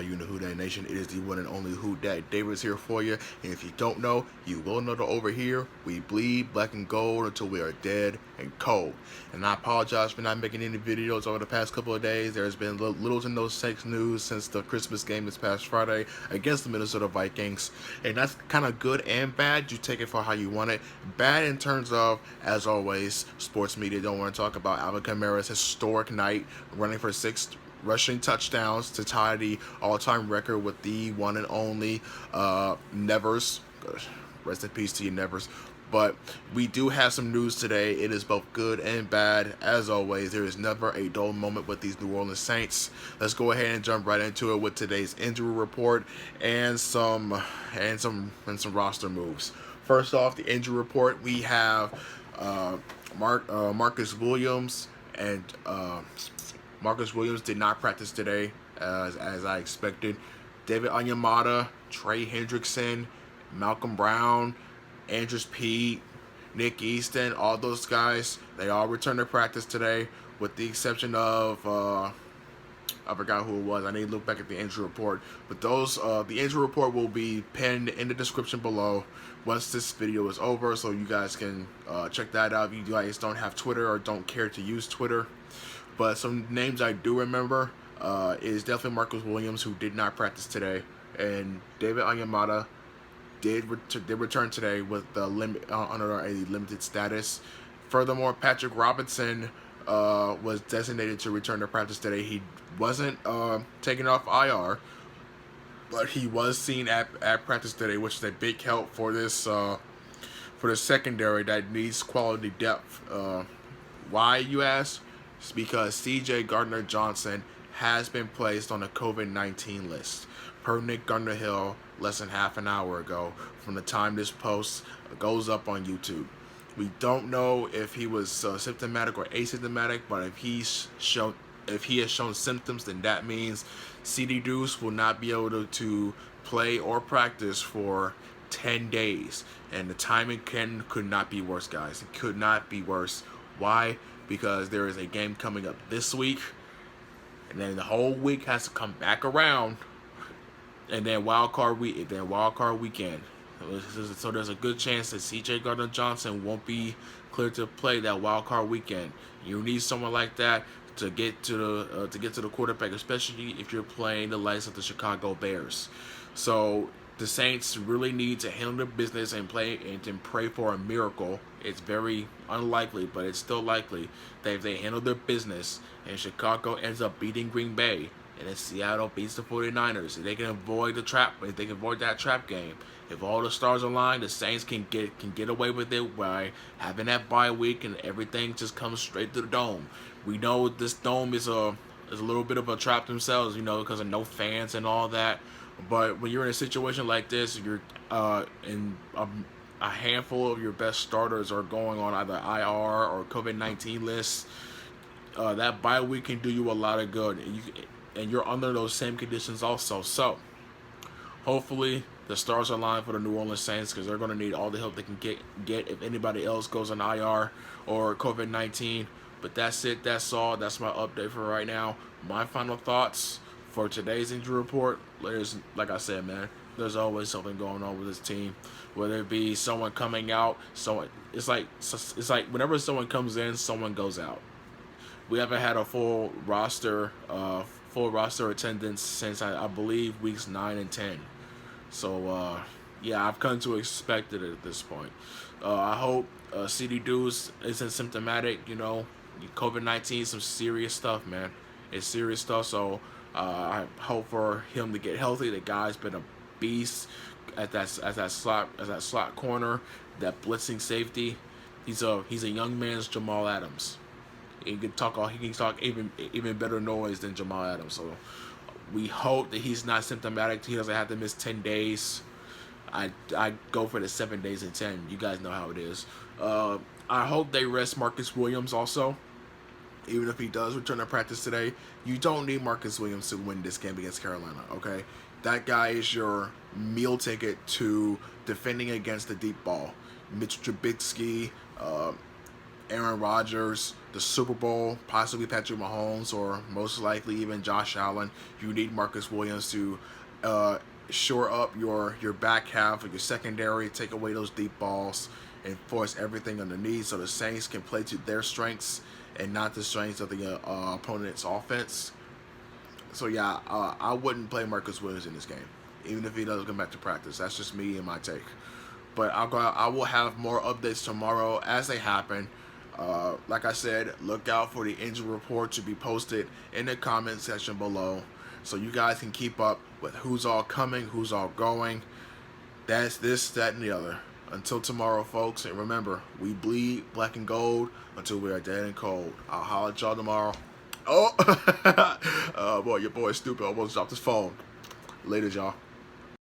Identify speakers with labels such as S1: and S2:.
S1: you in the Who Dat Nation? It is the one and only Who Dat Davis here for you. And if you don't know, you will know that over here, we bleed black and gold until we are dead and cold. And I apologize for not making any videos over the past couple of days. There's been little to no sex news since the Christmas game this past Friday against the Minnesota Vikings. And that's kind of good and bad. You take it for how you want it. Bad in terms of, as always, sports media don't want to talk about Alvin Kamara's historic night running for 6 rushing touchdowns to tie the all-time record with the one and only Nevers. Rest in peace to you, Nevers. But we do have some news today. It is both good and bad. As always, there is never a dull moment with these New Orleans Saints. Let's go ahead and jump right into it with today's injury report and some roster moves. First off, the injury report, we have Marcus Williams and Marcus Williams did not practice today, as I expected. David Onyemata, Trey Hendrickson, Malcolm Brown, Andrews Pete, Nick Easton, all those guys, they all returned to practice today, with the exception of I forgot who it was. I need to look back at the injury report. But the injury report will be pinned in the description below once this video is over, so you guys can check that out if you guys don't have Twitter or don't care to use Twitter. But some names I do remember is definitely Marcus Williams, who did not practice today, and David Onyemata did return today with the under a limited status. Furthermore, Patrick Robinson was designated to return to practice today. He wasn't taken off IR, but he was seen at practice today, which is a big help for this for the secondary that needs quality depth. Why, you ask? It's because C.J. Gardner-Johnson has been placed on the COVID-19 list, per Nick Gardner-Hill less than half an hour ago from the time this post goes up on YouTube. We don't know if he was symptomatic or asymptomatic, but if he has shown symptoms, then that means CD Deuce will not be able to play or practice for 10 days. And the timing could not be worse, guys. It could not be worse. Why? Because there is a game coming up this week, and then the whole week has to come back around, and then wild card weekend. So there's a good chance that C.J. Gardner-Johnson won't be cleared to play that wild card weekend. You need someone like that to get to the quarterback, especially if you're playing the likes of the Chicago Bears. So the Saints really need to handle their business and pray for a miracle. It's very unlikely, but it's still likely that if they handle their business and Chicago ends up beating Green Bay and then Seattle beats the 49ers, if they can avoid that trap game, if all the stars align, the Saints can get away with it by having that bye week and everything just comes straight to the dome. We know this dome is a little bit of a trap themselves, because of no fans and all that. But when you're in a situation like this, you're in a handful of your best starters are going on either IR or COVID-19 lists. That bye week can do you a lot of good, and you're under those same conditions also. So hopefully the stars align for the New Orleans Saints, because they're going to need all the help they can get if anybody else goes on IR or COVID-19. But that's it. That's all. That's my update for right now. My final thoughts for today's injury report, like I said, man, there's always something going on with this team. Whether it be someone coming out, it's like whenever someone comes in, someone goes out. We haven't had a full roster attendance since I believe weeks 9 and 10. So yeah, I've come to expect it at this point. I hope CD Deuce isn't symptomatic. COVID-19 is some serious stuff, man. It's serious stuff. So I hope for him to get healthy. The guy's been a beast at that slot corner, that blitzing safety. He's a young man's Jamal Adams. He can talk even better noise than Jamal Adams. So we hope that he's not symptomatic. He doesn't have to miss 10 days. I go for the 7 days and 10. You guys know how it is. I hope they rest Marcus Williams also. Even if he does return to practice today, you don't need Marcus Williams to win this game against Carolina, okay? That guy is your meal ticket to defending against the deep ball. Mitch Trubisky, Aaron Rodgers, the Super Bowl, possibly Patrick Mahomes, or most likely even Josh Allen. You need Marcus Williams to shore up your back half of your secondary, take away those deep balls, and force everything underneath so the Saints can play to their strengths and not the strengths of the opponent's offense. So yeah, I wouldn't play Marcus Williams in this game, even if he doesn't come back to practice. That's just me and my take. But I will have more updates tomorrow as they happen. Like I said, look out for the injury report to be posted in the comment section below, so you guys can keep up with who's all coming, who's all going. That's this, that, and the other. Until tomorrow, folks, and remember, we bleed black and gold until we are dead and cold. I'll holler at y'all tomorrow. Oh, boy, your boy's stupid. Almost dropped his phone. Later, y'all.